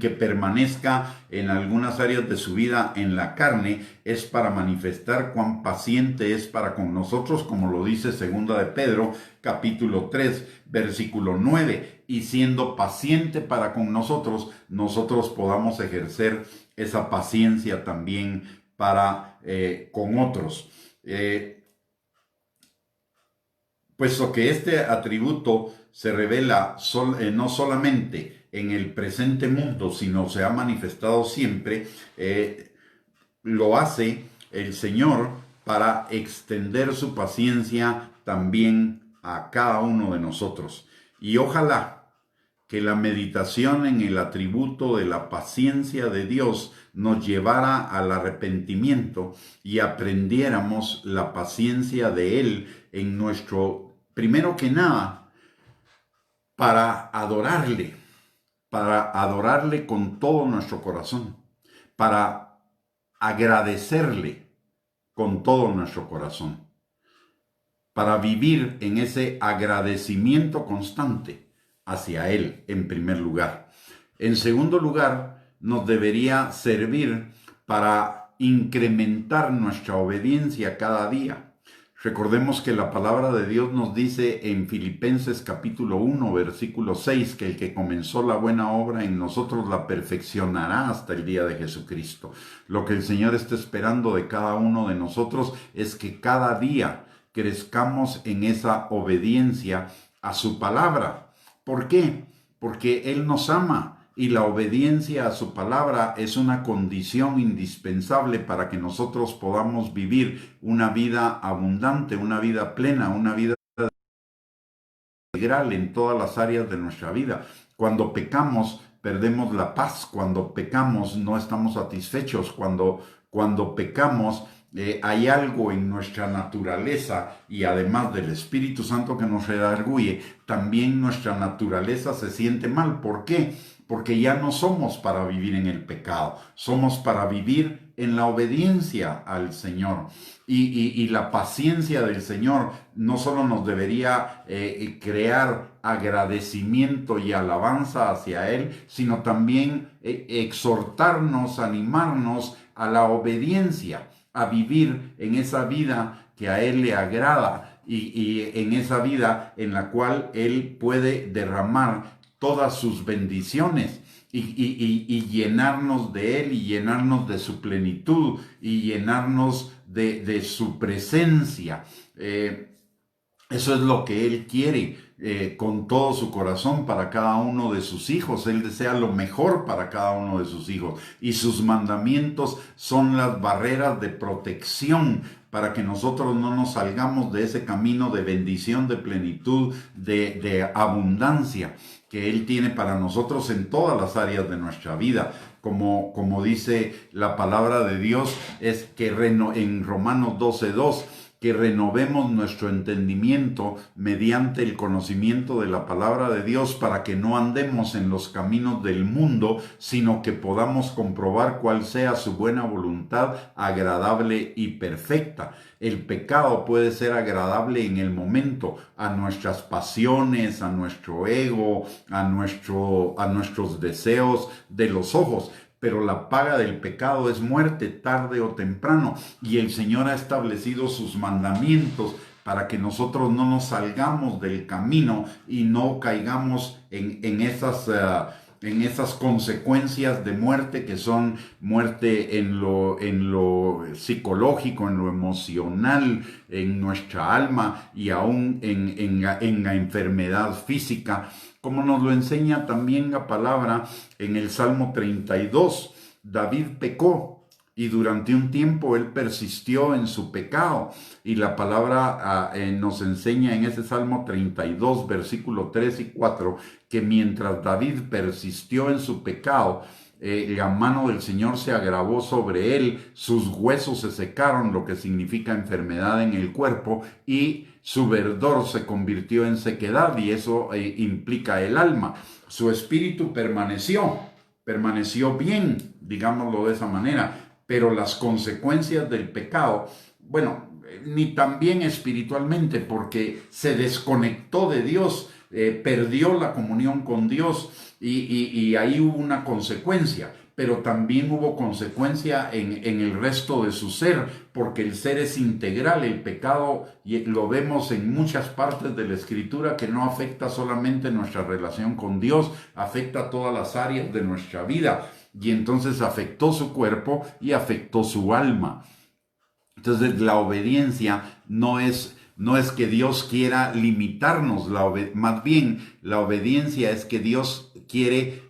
que permanezca en algunas áreas de su vida en la carne es para manifestar cuán paciente es para con nosotros, como lo dice segunda de Pedro, capítulo 3, versículo 9. Y siendo paciente para con nosotros, nosotros podamos ejercer esa paciencia también para con otros. Puesto que este atributo se revela no solamente en el presente mundo, sino se ha manifestado siempre, lo hace el Señor para extender su paciencia también a cada uno de nosotros. Y ojalá que la meditación en el atributo de la paciencia de Dios nos llevara al arrepentimiento y aprendiéramos la paciencia de Él en nuestro, primero que nada, para adorarle con todo nuestro corazón, para agradecerle con todo nuestro corazón, para vivir en ese agradecimiento constante hacia Él en primer lugar. En segundo lugar, nos debería servir para incrementar nuestra obediencia cada día. Recordemos que la palabra de Dios nos dice en Filipenses capítulo 1, versículo 6, que el que comenzó la buena obra en nosotros la perfeccionará hasta el día de Jesucristo. Lo que el Señor está esperando de cada uno de nosotros es que cada día crezcamos en esa obediencia a su palabra. ¿Por qué? Porque Él nos ama. Y la obediencia a su palabra es una condición indispensable para que nosotros podamos vivir una vida abundante, una vida plena, una vida integral en todas las áreas de nuestra vida. Cuando pecamos, perdemos la paz. Cuando pecamos, no estamos satisfechos. Cuando pecamos, hay algo en nuestra naturaleza, y además del Espíritu Santo que nos redarguye, también nuestra naturaleza se siente mal. ¿Por qué? Porque ya no somos para vivir en el pecado, somos para vivir en la obediencia al Señor. Y la paciencia del Señor no solo nos debería crear agradecimiento y alabanza hacia Él, sino también exhortarnos, animarnos a la obediencia, a vivir en esa vida que a Él le agrada y en esa vida en la cual Él puede derramar todas sus bendiciones y llenarnos de Él, y llenarnos de su plenitud, y llenarnos de su presencia. Eso es lo que Él quiere con todo su corazón para cada uno de sus hijos. Él desea lo mejor para cada uno de sus hijos, y sus mandamientos son las barreras de protección para que nosotros no nos salgamos de ese camino de bendición, de plenitud, de abundancia que Él tiene para nosotros en todas las áreas de nuestra vida. Como dice la palabra de Dios, es que en Romanos 12:2, que renovemos nuestro entendimiento mediante el conocimiento de la palabra de Dios, para que no andemos en los caminos del mundo, sino que podamos comprobar cuál sea su buena voluntad, agradable y perfecta. El pecado puede ser agradable en el momento, a nuestras pasiones, a nuestro ego, a nuestros deseos de los ojos. Pero la paga del pecado es muerte, tarde o temprano. Y el Señor ha establecido sus mandamientos para que nosotros no nos salgamos del camino y no caigamos en esas consecuencias de muerte, que son muerte en lo psicológico, en lo emocional, en nuestra alma, y aún en la enfermedad física, como nos lo enseña también la palabra en el Salmo 32. David pecó y durante un tiempo él persistió en su pecado, y la palabra nos enseña en ese Salmo 32, versículo 3 y 4, que mientras David persistió en su pecado, la mano del Señor se agravó sobre él, sus huesos se secaron, lo que significa enfermedad en el cuerpo, y su verdor se convirtió en sequedad, y eso implica el alma. Su espíritu permaneció bien, digámoslo de esa manera, pero las consecuencias del pecado, bueno, ni tan bien espiritualmente, porque se desconectó de Dios, perdió la comunión con Dios, y ahí hubo una consecuencia. Pero también hubo consecuencia en el resto de su ser, porque el ser es integral. El pecado, y lo vemos en muchas partes de la Escritura, que no afecta solamente nuestra relación con Dios, afecta todas las áreas de nuestra vida, y entonces afectó su cuerpo y afectó su alma. Entonces la obediencia no es que Dios quiera limitarnos, más bien la obediencia es que Dios quiere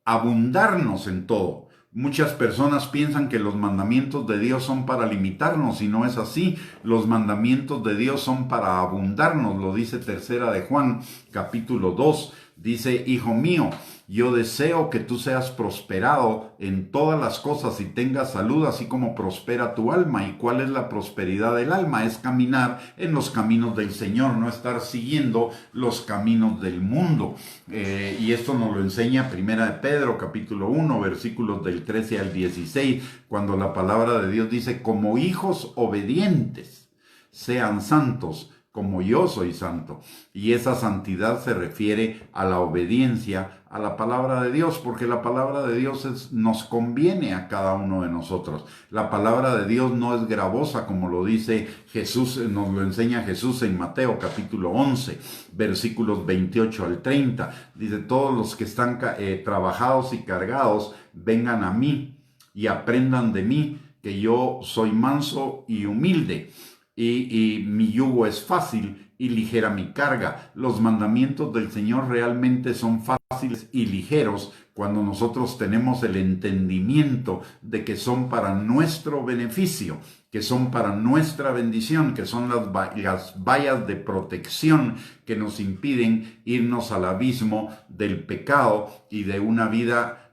abundarnos en todo. Muchas personas piensan que los mandamientos de Dios son para limitarnos, y no es así. Los mandamientos de Dios son para abundarnos. Lo dice Tercera de Juan, capítulo 2. Dice: hijo mío, yo deseo que tú seas prosperado en todas las cosas y tengas salud, así como prospera tu alma. ¿Y cuál es la prosperidad del alma? Es caminar en los caminos del Señor, no estar siguiendo los caminos del mundo. Y esto nos lo enseña Primera de Pedro, capítulo 1, versículos del 13 al 16, cuando la palabra de Dios dice: como hijos obedientes, sean santos, como yo soy santo. Y esa santidad se refiere a la obediencia a la palabra de Dios, porque la palabra de Dios nos conviene a cada uno de nosotros. La palabra de Dios no es gravosa, como lo dice Jesús, nos lo enseña Jesús en Mateo capítulo 11, versículos 28 al 30. Dice, todos los que están trabajados y cargados, vengan a mí y aprendan de mí, que yo soy manso y humilde, y mi yugo es fácil y ligera mi carga. Los mandamientos del Señor realmente son fáciles y ligeros cuando nosotros tenemos el entendimiento de que son para nuestro beneficio, que son para nuestra bendición, que son las vallas de protección que nos impiden irnos al abismo del pecado y de una vida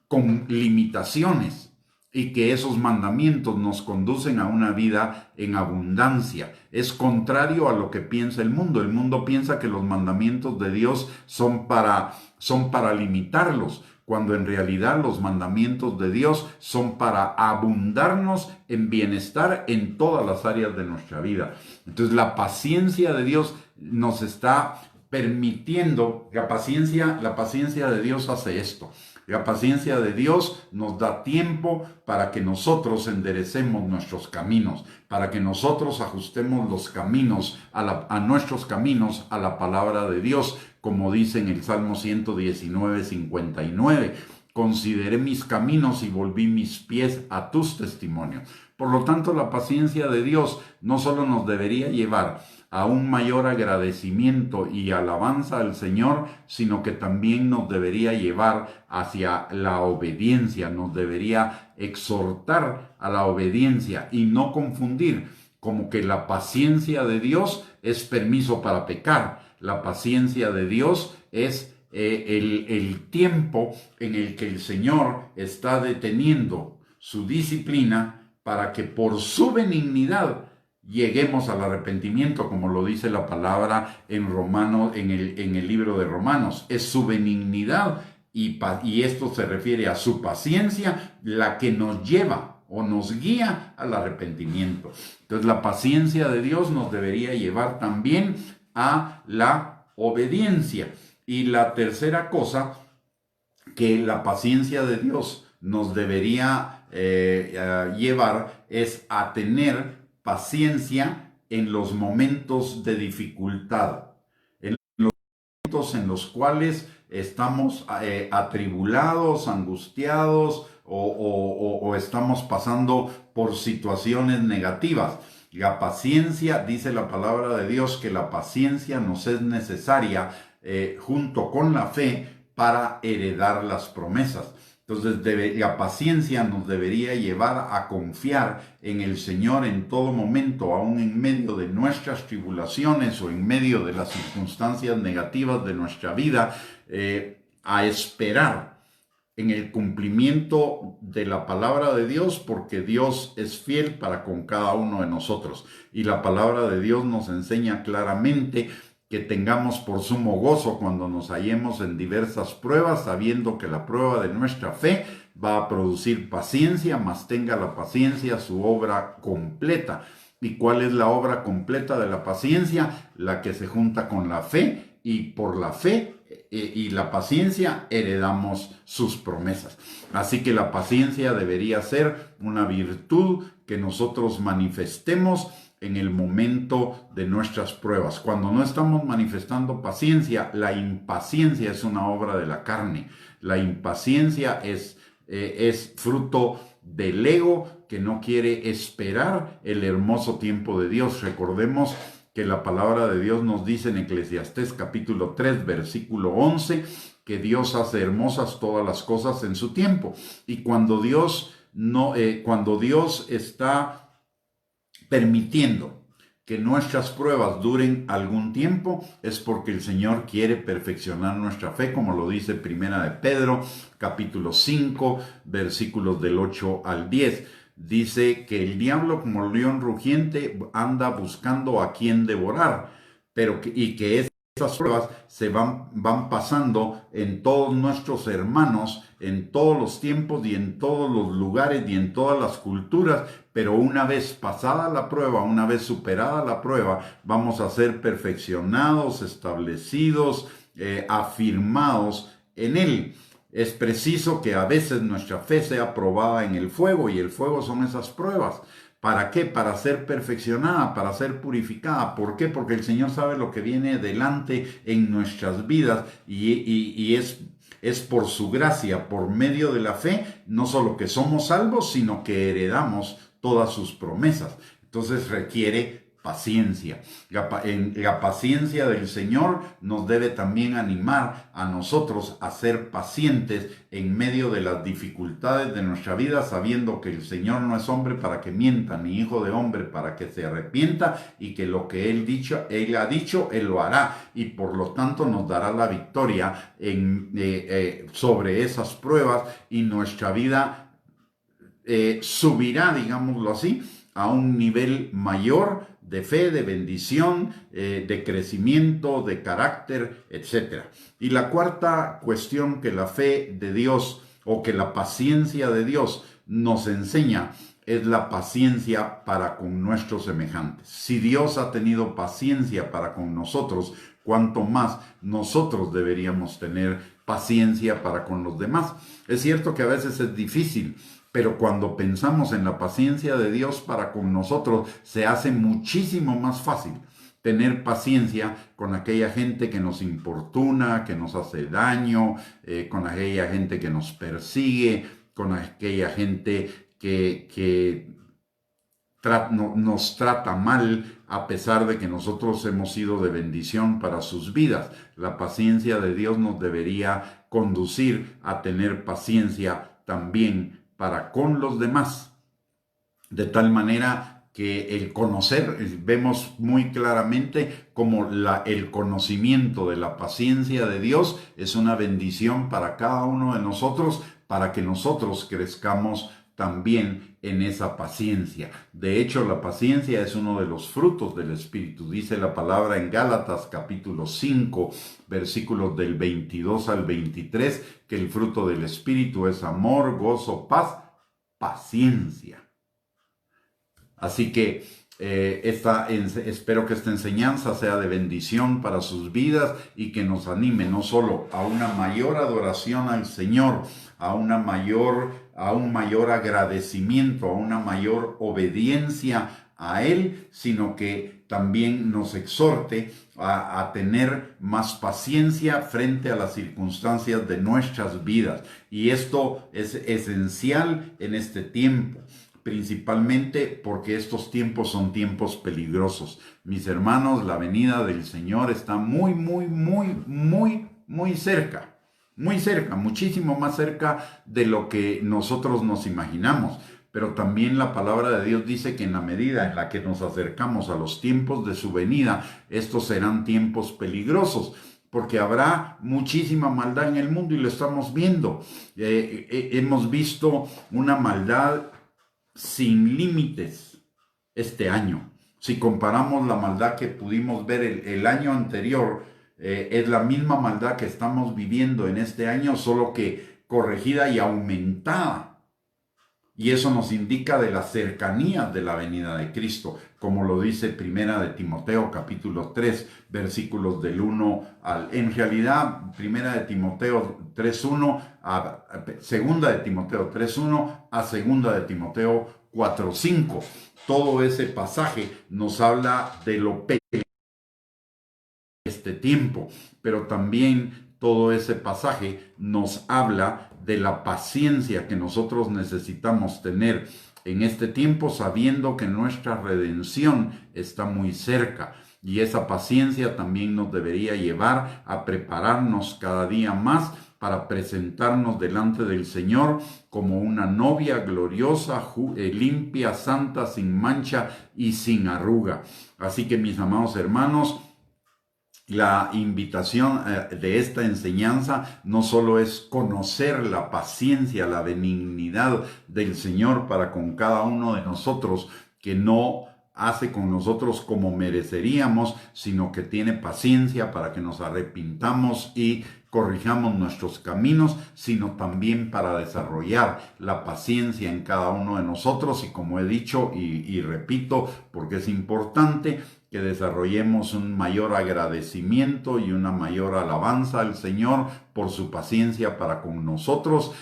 con limitaciones, y que esos mandamientos nos conducen a una vida en abundancia. Es contrario a lo que piensa el mundo. El mundo piensa que los mandamientos de Dios son para limitarlos, cuando en realidad los mandamientos de Dios son para abundarnos en bienestar en todas las áreas de nuestra vida. Entonces la paciencia de Dios nos está permitiendo, la paciencia de Dios hace esto. La paciencia de Dios nos da tiempo para que nosotros enderecemos nuestros caminos, para que nosotros ajustemos los caminos a nuestros caminos a la palabra de Dios, como dice en el Salmo 119, 59. Consideré mis caminos y volví mis pies a tus testimonios. Por lo tanto, la paciencia de Dios no solo nos debería llevar a un mayor agradecimiento y alabanza al Señor, sino que también nos debería llevar hacia la obediencia, nos debería exhortar a la obediencia y no confundir como que la paciencia de Dios es permiso para pecar. La paciencia de Dios es el tiempo en el que el Señor está deteniendo su disciplina para que por su benignidad lleguemos al arrepentimiento, como lo dice la palabra en el libro de Romanos. Es su benignidad y esto se refiere a su paciencia, la que nos lleva o nos guía al arrepentimiento. Entonces la paciencia de Dios nos debería llevar también a la obediencia. Y la tercera cosa que la paciencia de Dios nos debería llevar es a tener paciencia en los momentos de dificultad, en los momentos en los cuales estamos atribulados, angustiados o estamos pasando por situaciones negativas. La paciencia, dice la palabra de Dios, que la paciencia nos es necesaria junto con la fe para heredar las promesas. Entonces la paciencia nos debería llevar a confiar en el Señor en todo momento, aún en medio de nuestras tribulaciones o en medio de las circunstancias negativas de nuestra vida, a esperar en el cumplimiento de la palabra de Dios, porque Dios es fiel para con cada uno de nosotros. Y la palabra de Dios nos enseña claramente que tengamos por sumo gozo cuando nos hallemos en diversas pruebas, sabiendo que la prueba de nuestra fe va a producir paciencia, mas tenga la paciencia su obra completa. ¿Y cuál es la obra completa de la paciencia? La que se junta con la fe, y por la fe y la paciencia heredamos sus promesas. Así que la paciencia debería ser una virtud que nosotros manifestemos en el momento de nuestras pruebas. Cuando no estamos manifestando paciencia, la impaciencia es una obra de la carne. La impaciencia es fruto del ego que no quiere esperar el hermoso tiempo de Dios. Recordemos que la palabra de Dios nos dice en Eclesiastés capítulo 3, versículo 11, que Dios hace hermosas todas las cosas en su tiempo. Y cuando Dios está permitiendo que nuestras pruebas duren algún tiempo, es porque el Señor quiere perfeccionar nuestra fe, como lo dice Primera de Pedro, capítulo 5, versículos del 8 al 10. Dice que el diablo, como león rugiente, anda buscando a quien devorar, y que es estas pruebas van pasando en todos nuestros hermanos, en todos los tiempos y en todos los lugares y en todas las culturas, pero una vez pasada la prueba, una vez superada la prueba, vamos a ser perfeccionados, establecidos, afirmados en Él. Es preciso que a veces nuestra fe sea probada en el fuego, y el fuego son esas pruebas. ¿Para qué? Para ser perfeccionada, para ser purificada. ¿Por qué? Porque el Señor sabe lo que viene delante en nuestras vidas, y es por su gracia, por medio de la fe, no solo que somos salvos, sino que heredamos todas sus promesas. Entonces requiere paciencia. La paciencia del Señor nos debe también animar a nosotros a ser pacientes en medio de las dificultades de nuestra vida, sabiendo que el Señor no es hombre para que mienta, ni hijo de hombre para que se arrepienta, y que lo que Él ha dicho, Él lo hará, y por lo tanto nos dará la victoria sobre esas pruebas, y nuestra vida subirá, digámoslo así, a un nivel mayor de fe, de bendición, de crecimiento, de carácter, etc. Y la cuarta cuestión que la fe de Dios, o que la paciencia de Dios nos enseña, es la paciencia para con nuestros semejantes. Si Dios ha tenido paciencia para con nosotros, cuánto más nosotros deberíamos tener paciencia para con los demás. Es cierto que a veces es difícil, pero cuando pensamos en la paciencia de Dios para con nosotros, se hace muchísimo más fácil tener paciencia con aquella gente que nos importuna, que nos hace daño, con aquella gente que nos persigue, con aquella gente que nos trata mal, a pesar de que nosotros hemos sido de bendición para sus vidas. La paciencia de Dios nos debería conducir a tener paciencia también para con los demás, de tal manera que el conocer, vemos muy claramente como el conocimiento de la paciencia de Dios es una bendición para cada uno de nosotros, para que nosotros crezcamos también en esa paciencia. De hecho, la paciencia es uno de los frutos del Espíritu. Dice la palabra en Gálatas capítulo 5, versículos del 22 al 23, que el fruto del Espíritu es amor, gozo, paz, paciencia. Así que espero que esta enseñanza sea de bendición para sus vidas, y que nos anime no solo a una mayor adoración al Señor, a un mayor agradecimiento, a una mayor obediencia a Él, sino que también nos exhorte a tener más paciencia frente a las circunstancias de nuestras vidas. Y esto es esencial en este tiempo, principalmente porque estos tiempos son tiempos peligrosos. Mis hermanos, la venida del Señor está muy, muy, muy, muy, muy cerca. Muy cerca, muchísimo más cerca de lo que nosotros nos imaginamos. Pero también la palabra de Dios dice que en la medida en la que nos acercamos a los tiempos de su venida, estos serán tiempos peligrosos, porque habrá muchísima maldad en el mundo, y lo estamos viendo. Hemos visto una maldad sin límites este año. Si comparamos la maldad que pudimos ver el año anterior, es la misma maldad que estamos viviendo en este año, solo que corregida y aumentada. Y eso nos indica de la cercanía de la venida de Cristo, como lo dice Primera de Timoteo capítulo 3, versículos del 1 al... En realidad, Primera de Timoteo 3.1 a Segunda de Timoteo 3.1 a Segunda de Timoteo 4.5. Todo ese pasaje nos habla de lo peligroso de este tiempo, pero también todo ese pasaje nos habla de la paciencia que nosotros necesitamos tener en este tiempo, sabiendo que nuestra redención está muy cerca. Y esa paciencia también nos debería llevar a prepararnos cada día más para presentarnos delante del Señor como una novia gloriosa, limpia, santa, sin mancha y sin arruga. Así que, mis amados hermanos, la invitación de esta enseñanza no solo es conocer la paciencia, la benignidad del Señor para con cada uno de nosotros, que no hace con nosotros como mereceríamos, sino que tiene paciencia para que nos arrepintamos y corrijamos nuestros caminos, sino también para desarrollar la paciencia en cada uno de nosotros. Y como he dicho y repito, porque es importante que desarrollemos un mayor agradecimiento y una mayor alabanza al Señor por su paciencia para con nosotros,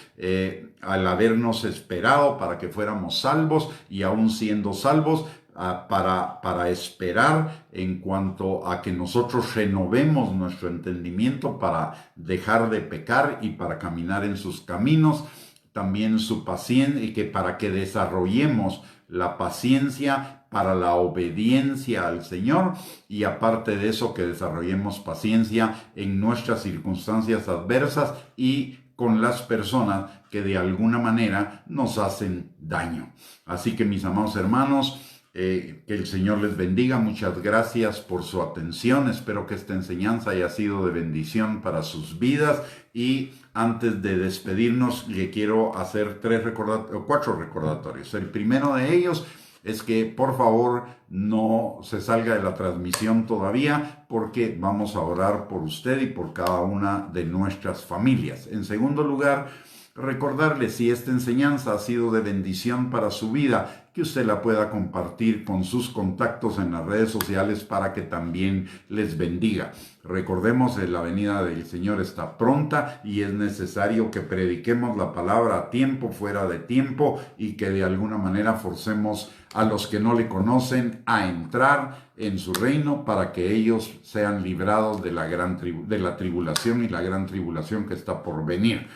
al habernos esperado para que fuéramos salvos, y aún siendo salvos, para esperar en cuanto a que nosotros renovemos nuestro entendimiento para dejar de pecar y para caminar en sus caminos. También su paciencia, y que para que desarrollemos la paciencia para la obediencia al Señor, y aparte de eso que desarrollemos paciencia en nuestras circunstancias adversas y con las personas que de alguna manera nos hacen daño. Así que, mis amados hermanos, que el Señor les bendiga. Muchas gracias por su atención. Espero que esta enseñanza haya sido de bendición para sus vidas. Y antes de despedirnos, le quiero hacer 4 recordatorios. El primero de ellos es que por favor no se salga de la transmisión todavía, porque vamos a orar por usted y por cada una de nuestras familias. En segundo lugar, recordarle, si esta enseñanza ha sido de bendición para su vida, que usted la pueda compartir con sus contactos en las redes sociales para que también les bendiga. Recordemos que la venida del Señor está pronta y es necesario que prediquemos la palabra a tiempo, fuera de tiempo, y que de alguna manera forcemos a los que no le conocen a entrar en su reino, para que ellos sean librados de la tribulación y la gran tribulación que está por venir.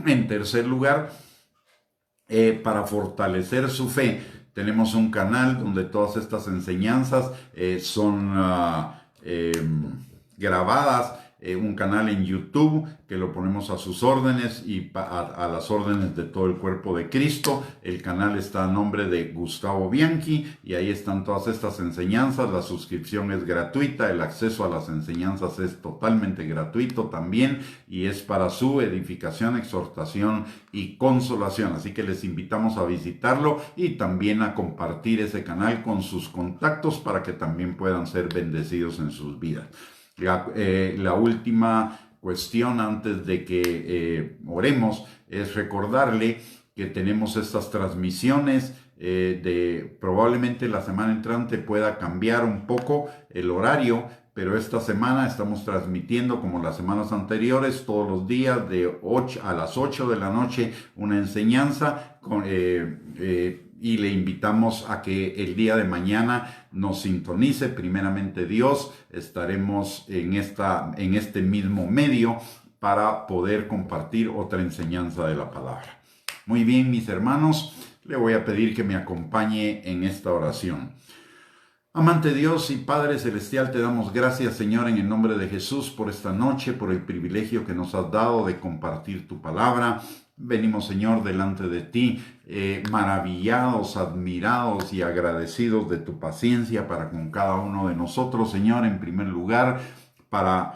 En tercer lugar, para fortalecer su fe, tenemos un canal donde todas estas enseñanzas son grabadas, un canal en YouTube que lo ponemos a sus órdenes y a las órdenes de todo el cuerpo de Cristo. El canal está a nombre de Gustavo Bianchi y ahí están todas estas enseñanzas. La suscripción es gratuita, el acceso a las enseñanzas es totalmente gratuito también, y es para su edificación, exhortación y consolación. Así que les invitamos a visitarlo y también a compartir ese canal con sus contactos para que también puedan ser bendecidos en sus vidas. La última cuestión antes de que oremos es recordarle que tenemos estas transmisiones probablemente la semana entrante pueda cambiar un poco el horario, pero esta semana estamos transmitiendo como las semanas anteriores todos los días a las 8 de la noche una enseñanza y le invitamos a que el día de mañana nos sintonice. Primeramente Dios, estaremos en este mismo medio para poder compartir otra enseñanza de la palabra. Muy bien, mis hermanos, le voy a pedir que me acompañe en esta oración. Amante Dios y Padre Celestial, te damos gracias, Señor, en el nombre de Jesús, por esta noche, por el privilegio que nos has dado de compartir tu palabra. Venimos, Señor, delante de ti, maravillados, admirados y agradecidos de tu paciencia para con cada uno de nosotros, Señor, en primer lugar, para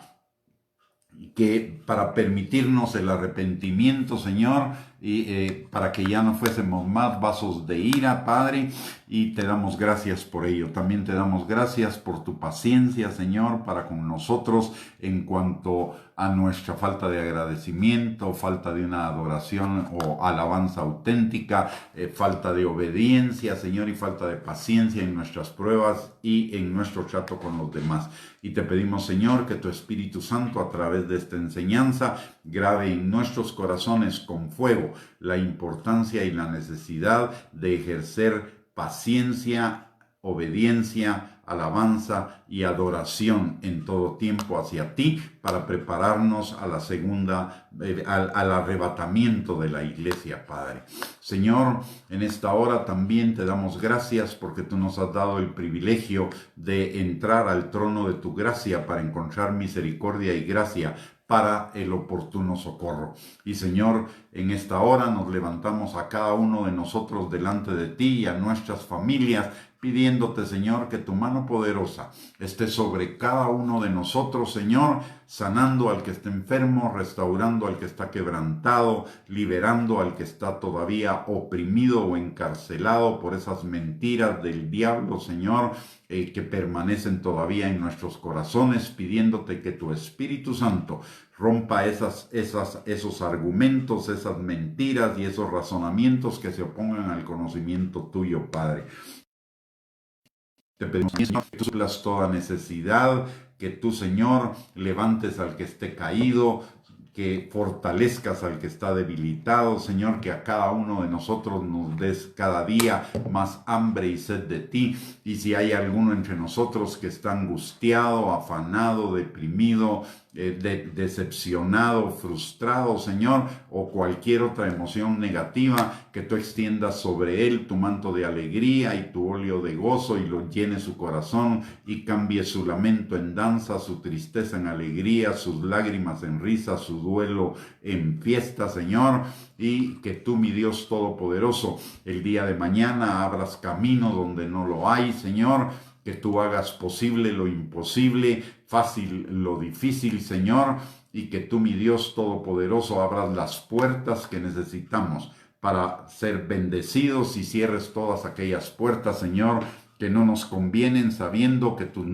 permitirnos el arrepentimiento, Señor, y para que ya no fuésemos más vasos de ira, Padre, y te damos gracias por ello. También te damos gracias por tu paciencia, Señor, para con nosotros en cuanto a nuestra falta de agradecimiento, falta de una adoración o alabanza auténtica, falta de obediencia, Señor, y falta de paciencia en nuestras pruebas y en nuestro trato con los demás. Y te pedimos, Señor, que tu Espíritu Santo, a través de esta enseñanza, grabe en nuestros corazones con fuego la importancia y la necesidad de ejercer paciencia, obediencia, alabanza y adoración en todo tiempo hacia ti, para prepararnos a la al arrebatamiento de la iglesia, Padre. Señor, en esta hora también te damos gracias porque tú nos has dado el privilegio de entrar al trono de tu gracia para encontrar misericordia y gracia para el oportuno socorro. Y Señor, en esta hora nos levantamos a cada uno de nosotros delante de ti y a nuestras familias, pidiéndote, Señor, que tu mano poderosa esté sobre cada uno de nosotros, Señor, sanando al que está enfermo, restaurando al que está quebrantado, liberando al que está todavía oprimido o encarcelado por esas mentiras del diablo, Señor, que permanecen todavía en nuestros corazones, pidiéndote que tu Espíritu Santo rompa esos argumentos, esas mentiras y esos razonamientos que se opongan al conocimiento tuyo, Padre. Te pedimos, Señor, que tú suplas toda necesidad, que tú, Señor, levantes al que esté caído, que fortalezcas al que está debilitado, Señor, que a cada uno de nosotros nos des cada día más hambre y sed de ti. Y si hay alguno entre nosotros que está angustiado, afanado, deprimido, decepcionado, frustrado, Señor, o cualquier otra emoción negativa, que tú extiendas sobre él tu manto de alegría y tu óleo de gozo y lo llene su corazón y cambie su lamento en danza, su tristeza en alegría, sus lágrimas en risa, su duelo en fiesta, Señor, y que tú, mi Dios Todopoderoso, el día de mañana abras camino donde no lo hay, Señor, que tú hagas posible lo imposible, fácil lo difícil, Señor, y que tú, mi Dios Todopoderoso, abras las puertas que necesitamos para ser bendecidos y cierres todas aquellas puertas, Señor, que no nos convienen, sabiendo que tus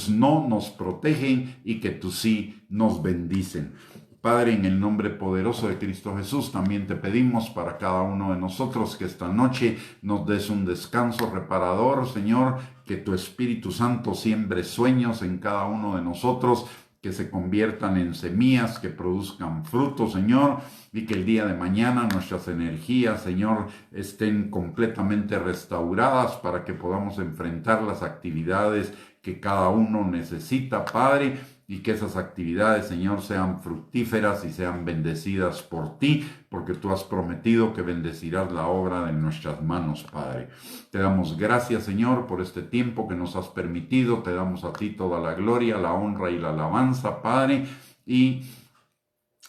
no nos protegen y que tus sí nos bendicen. Padre, en el nombre poderoso de Cristo Jesús, también te pedimos para cada uno de nosotros que esta noche nos des un descanso reparador, Señor, que tu Espíritu Santo siembre sueños en cada uno de nosotros, que se conviertan en semillas, que produzcan frutos, Señor, y que el día de mañana nuestras energías, Señor, estén completamente restauradas para que podamos enfrentar las actividades que cada uno necesita, Padre, y que esas actividades, Señor, sean fructíferas y sean bendecidas por ti, porque tú has prometido que bendecirás la obra de nuestras manos, Padre. Te damos gracias, Señor, por este tiempo que nos has permitido. Te damos a ti toda la gloria, la honra y la alabanza, Padre. Y,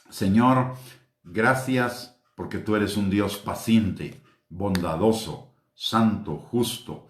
Señor, gracias porque tú eres un Dios paciente, bondadoso, santo, justo,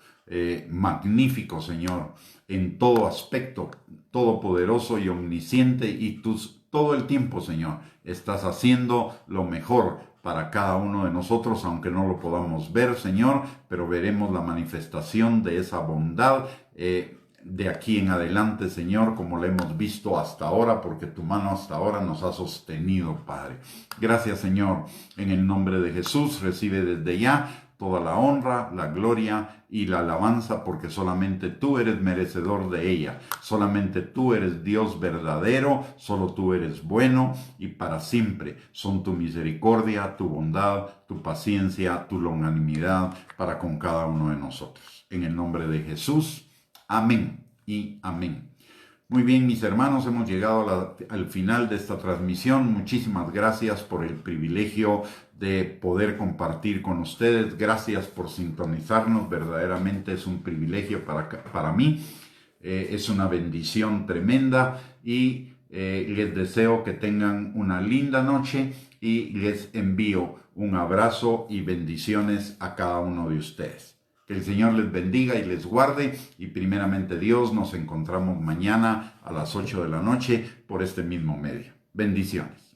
magnífico, Señor, en todo aspecto, todopoderoso y omnisciente, y tú todo el tiempo, Señor, estás haciendo lo mejor para cada uno de nosotros, aunque no lo podamos ver, Señor, pero veremos la manifestación de esa bondad de aquí en adelante, Señor, como lo hemos visto hasta ahora, porque tu mano hasta ahora nos ha sostenido, Padre. Gracias, Señor, en el nombre de Jesús, recibe desde ya toda la honra, la gloria y la alabanza, porque solamente tú eres merecedor de ella. Solamente tú eres Dios verdadero, solo tú eres bueno, y para siempre son tu misericordia, tu bondad, tu paciencia, tu longanimidad para con cada uno de nosotros. En el nombre de Jesús, amén y amén. Muy bien, mis hermanos, hemos llegado al final de esta transmisión. Muchísimas gracias por el privilegio de poder compartir con ustedes. Gracias por sintonizarnos. Verdaderamente es un privilegio para mí. Es una bendición tremenda y les deseo que tengan una linda noche y les envío un abrazo y bendiciones a cada uno de ustedes. Que el Señor les bendiga y les guarde, y primeramente Dios, nos encontramos mañana a las 8 de la noche por este mismo medio. Bendiciones.